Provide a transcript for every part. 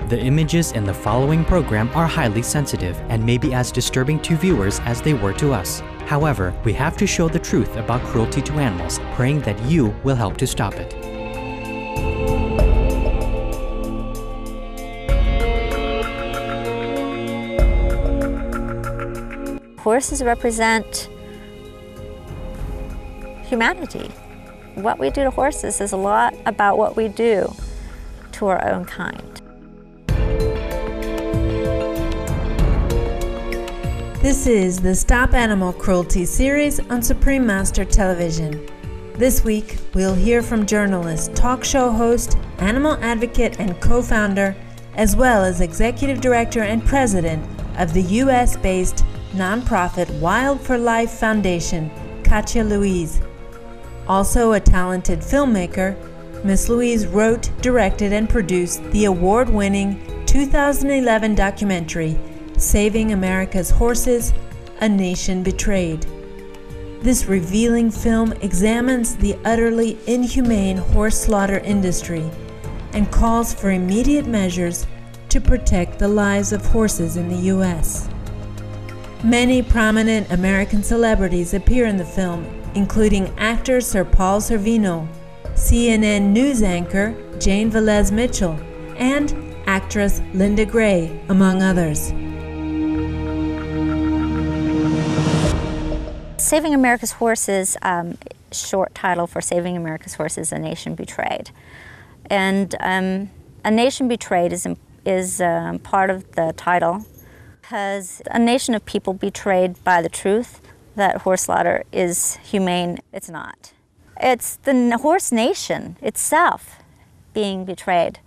The images in the following program are highly sensitive and may be as disturbing to viewers as they were to us. However, we have to show the truth about cruelty to animals, praying that you will help to stop it. Horses represent humanity. What we do to horses is a lot about what we do to our own kind. This is the Stop Animal Cruelty series on Supreme Master Television. This week, we'll hear from journalist, talk show host, animal advocate, and co-founder, as well as executive director and president of the U.S.-based nonprofit Wild for Life Foundation, Katia Louise. Also a talented filmmaker, Miss Louise wrote, directed, and produced the award-winning 2011 documentary, Saving America's Horses, A Nation Betrayed. This revealing film examines the utterly inhumane horse slaughter industry and calls for immediate measures to protect the lives of horses in the U.S. Many prominent American celebrities appear in the film, including actor Sir Paul Sorvino, CNN news anchor Jane Velez Mitchell, and actress Linda Gray, among others. Saving America's Horses, short title for Saving America's Horses, A Nation Betrayed. And A Nation Betrayed is part of the title because a nation of people betrayed by the truth that horse slaughter is humane. It's not. It's the horse nation itself being betrayed.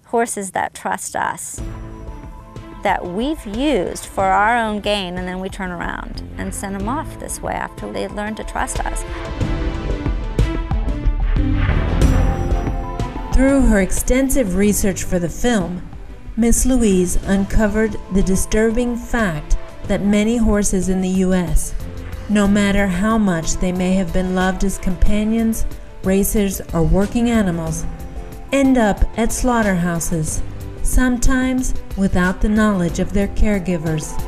Horses that trust us, that we've used for our own gain, and then we turn around and send them off this way after they learn to trust us. Through her extensive research for the film, Miss Louise uncovered the disturbing fact that many horses in the U.S., no matter how much they may have been loved as companions, racers, or working animals, end up at slaughterhouses, sometimes without the knowledge of their caregivers.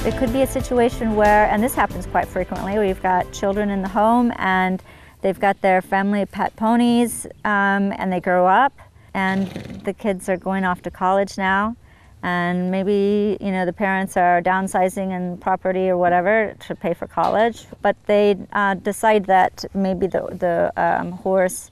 It could be a situation where, and this happens quite frequently, we've got children in the home and they've got their family pet ponies and they grow up and the kids are going off to college now, and maybe, you know, the parents are downsizing in property or whatever to pay for college, but they decide that maybe the horse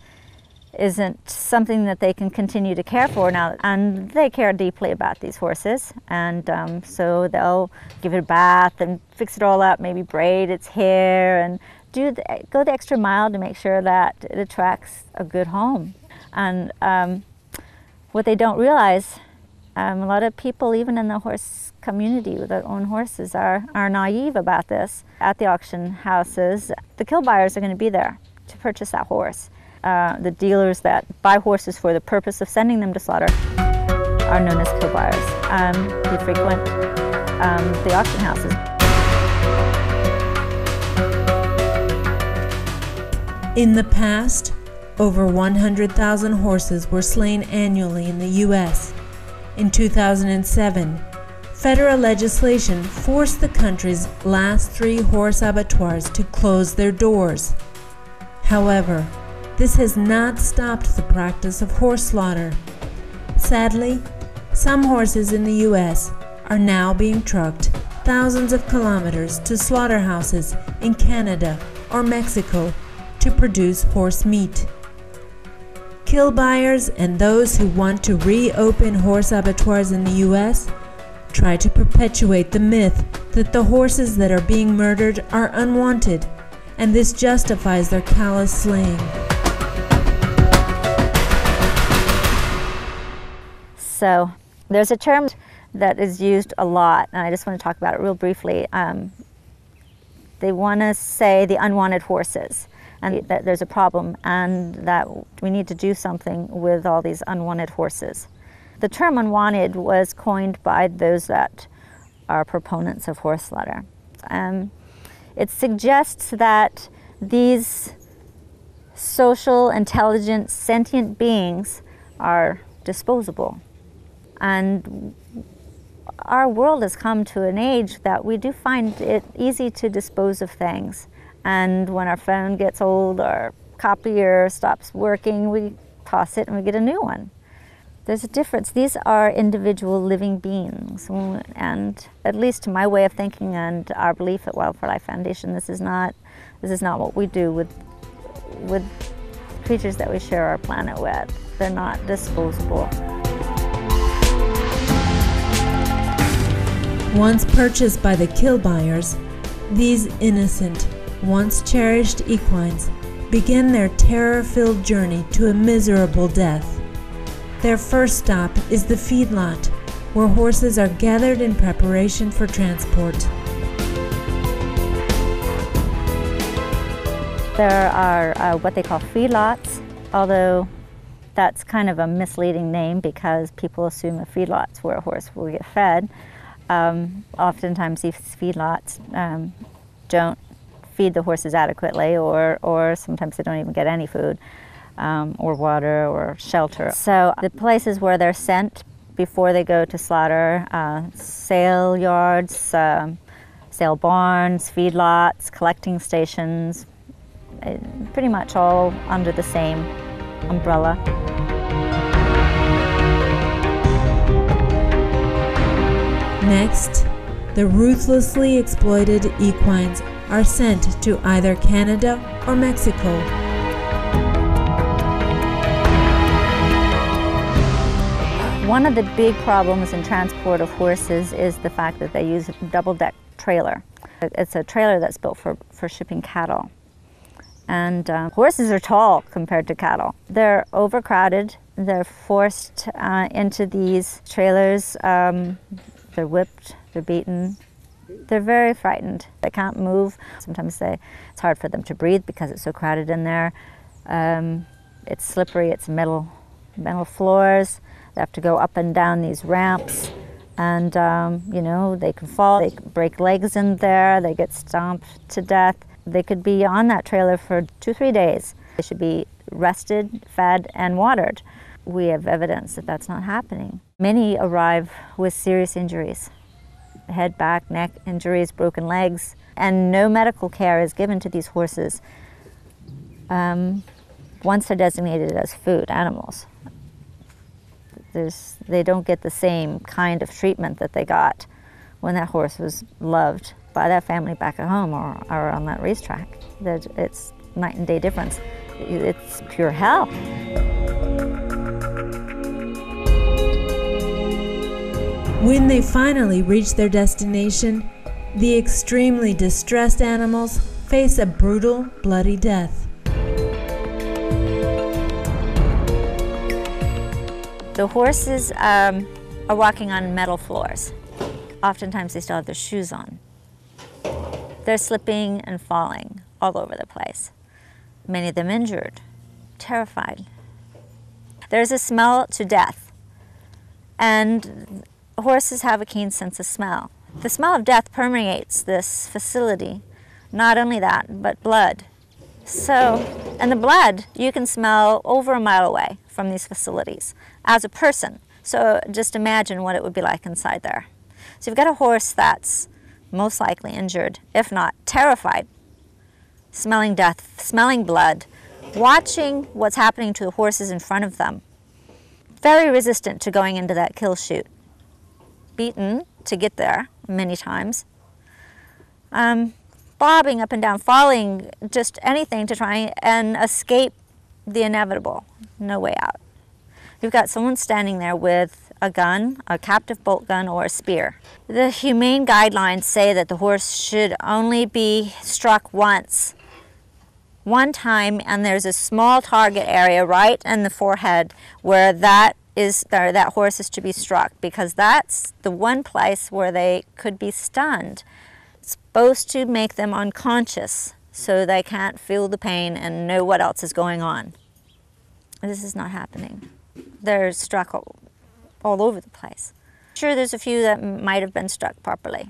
isn't something that they can continue to care for now, and they care deeply about these horses, and so they'll give it a bath and fix it all up, maybe braid its hair and go the extra mile to make sure that it attracts a good home. And what they don't realize, a lot of people, even in the horse community with their own horses, are naive about this. At the auction houses, the kill buyers are going to be there to purchase that horse. The dealers that buy horses for the purpose of sending them to slaughter are known as kill buyers. They frequent the auction houses. In the past, over 100,000 horses were slain annually in the U.S. In 2007, federal legislation forced the country's last 3 horse abattoirs to close their doors. However, this has not stopped the practice of horse slaughter. Sadly, some horses in the U.S. are now being trucked thousands of kilometers to slaughterhouses in Canada or Mexico to produce horse meat. Kill buyers and those who want to reopen horse abattoirs in the U.S. try to perpetuate the myth that the horses that are being murdered are unwanted, and this justifies their callous slaying. So there's a term that is used a lot, and I just want to talk about it real briefly. They want to say the unwanted horses, and that there's a problem, and that we need to do something with all these unwanted horses. The term unwanted was coined by those that are proponents of horse slaughter. It suggests that these social, intelligent, sentient beings are disposable. And our world has come to an age that we do find it easy to dispose of things. And when our phone gets old, our copier stops working, we toss it and we get a new one. There's a difference. These are individual living beings. And at least to my way of thinking and our belief at Wild for Life Foundation, this is not what we do with creatures that we share our planet with. They're not disposable. Once purchased by the kill buyers, these innocent, once cherished equines begin their terror-filled journey to a miserable death. Their first stop is the feedlot, where horses are gathered in preparation for transport. There are what they call feedlots, although that's kind of a misleading name because people assume a feedlot's where a horse will get fed. Oftentimes these feedlots don't feed the horses adequately, or sometimes they don't even get any food, or water or shelter. So the places where they're sent before they go to slaughter, sale yards, sale barns, feedlots, collecting stations, pretty much all under the same umbrella. Next, the ruthlessly exploited equines are sent to either Canada or Mexico. One of the big problems in transport of horses is the fact that they use a double-deck trailer. It's a trailer that's built for shipping cattle. And horses are tall compared to cattle. They're overcrowded. They're forced into these trailers. They're whipped, they're beaten. They're very frightened. They can't move. Sometimes it's hard for them to breathe because it's so crowded in there. It's slippery, it's metal floors. They have to go up and down these ramps. And, they can fall, they can break legs in there, they get stomped to death. They could be on that trailer for 2-3 days. They should be rested, fed, and watered. We have evidence that that's not happening. Many arrive with serious injuries, head, back, neck injuries, broken legs, and no medical care is given to these horses once they're designated as food animals. They don't get the same kind of treatment that they got when that horse was loved by that family back at home or on that racetrack. It's night and day difference. It's pure hell. When they finally reach their destination, the extremely distressed animals face a brutal, bloody death. The horses are walking on metal floors. Oftentimes they still have their shoes on. They're slipping and falling all over the place. Many of them injured, terrified. There's a smell to death, and horses have a keen sense of smell. The smell of death permeates this facility. Not only that, but blood. And the blood you can smell over a mile away from these facilities as a person. So just imagine what it would be like inside there. So you've got a horse that's most likely injured, if not terrified, smelling death, smelling blood, watching what's happening to the horses in front of them. Very resistant to going into that kill chute. Beaten to get there many times. Bobbing up and down, falling, just anything to try and escape the inevitable. No way out. You've got someone standing there with a gun, a captive bolt gun, or a spear. The humane guidelines say that the horse should only be struck once. One time, and there's a small target area right in the forehead where that horse is to be struck, because that's the one place where they could be stunned. It's supposed to make them unconscious so they can't feel the pain and know what else is going on. This is not happening. They're struck all over the place. Sure, there's a few that might have been struck properly,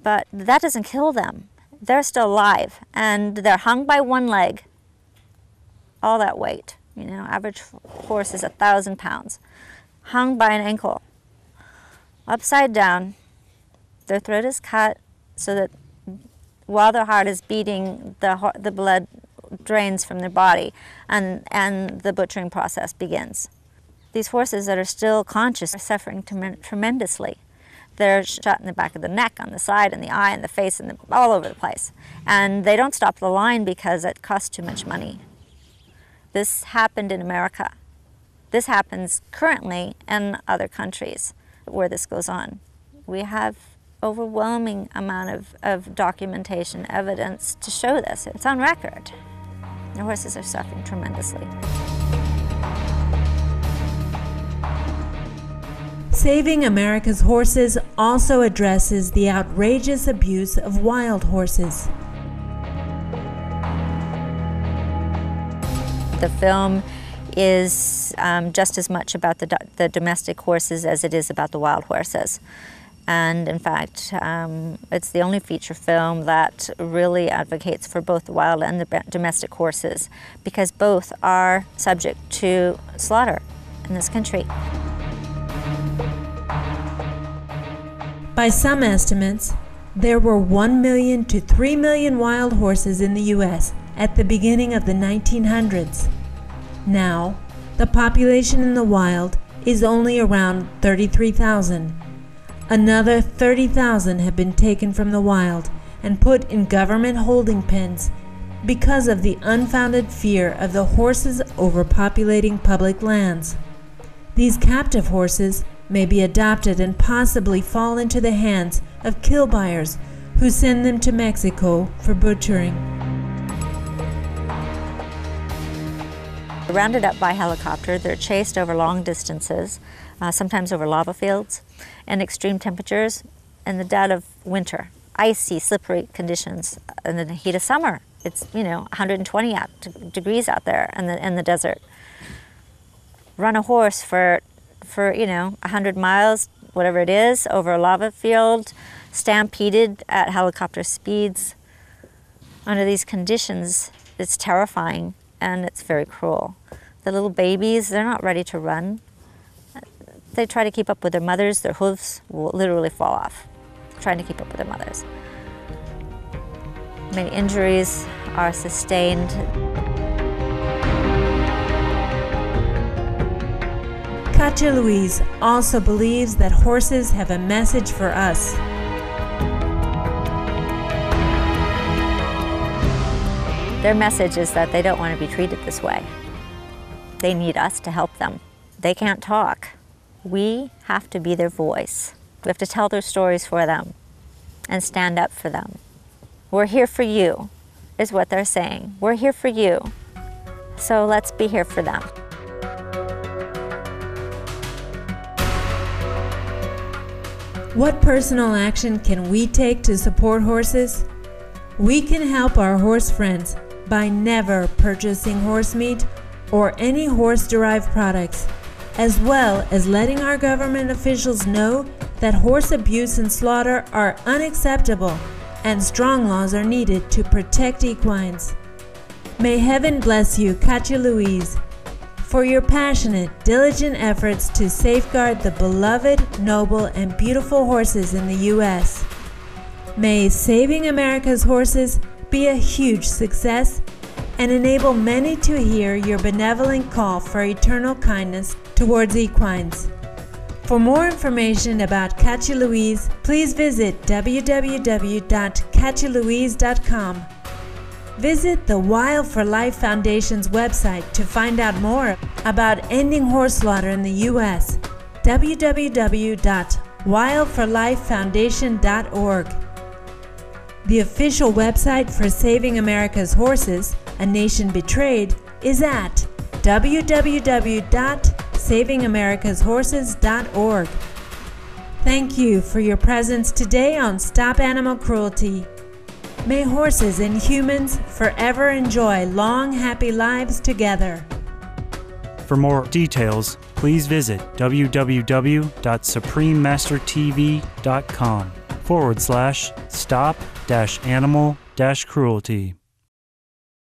but that doesn't kill them. They're still alive, and they're hung by one leg all that weight. You know, average horse is 1,000 pounds, hung by an ankle, upside down. Their throat is cut so that while their heart is beating, the blood drains from their body, and the butchering process begins. These horses that are still conscious are suffering tremendously. They're shot in the back of the neck, on the side, in the eye, in the face, and all over the place. And they don't stop the line because it costs too much money. This happened in America. This happens currently in other countries where this goes on. We have overwhelming amount of documentation, evidence to show this. It's on record. The horses are suffering tremendously. Saving America's Horses also addresses the outrageous abuse of wild horses. The film is just as much about the domestic horses as it is about the wild horses. And in fact, it's the only feature film that really advocates for both the wild and the domestic horses, because both are subject to slaughter in this country. By some estimates, there were 1 million to 3 million wild horses in the U.S. at the beginning of the 1900s. Now, the population in the wild is only around 33,000. Another 30,000 have been taken from the wild and put in government holding pens because of the unfounded fear of the horses overpopulating public lands. These captive horses may be adopted and possibly fall into the hands of kill buyers who send them to Mexico for butchering. Rounded up by helicopter, they're chased over long distances, sometimes over lava fields, and extreme temperatures in the dead of winter. Icy, slippery conditions in the heat of summer. It's, 120 degrees out there in the desert. Run a horse for 100 miles, whatever it is, over a lava field, stampeded at helicopter speeds. Under these conditions, it's terrifying and it's very cruel. The little babies, they're not ready to run. They try to keep up with their mothers. Their hooves will literally fall off, trying to keep up with their mothers. Many injuries are sustained. Katia Louise also believes that horses have a message for us. Their message is that they don't want to be treated this way. They need us to help them. They can't talk. We have to be their voice. We have to tell their stories for them and stand up for them. We're here for you, is what they're saying. We're here for you. So let's be here for them. What personal action can we take to support horses? We can help our horse friends by never purchasing horse meat or any horse-derived products, as well as letting our government officials know that horse abuse and slaughter are unacceptable and strong laws are needed to protect equines. May heaven bless you, Katia Louise, for your passionate, diligent efforts to safeguard the beloved, noble, and beautiful horses in the U.S. May Saving America's Horses be a huge success and enable many to hear your benevolent call for eternal kindness towards equines. For more information about Katia Louise, please visit www.katialouise.com. Visit the Wild for Life Foundation's website to find out more about ending horse slaughter in the U.S. www.wildforlifefoundation.org. The official website for Saving America's Horses, A Nation Betrayed, is at www.savingamericashorses.org. Thank you for your presence today on Stop Animal Cruelty. May horses and humans forever enjoy long, happy lives together. For more details, please visit www.suprememastertv.com/stop-animal-cruelty.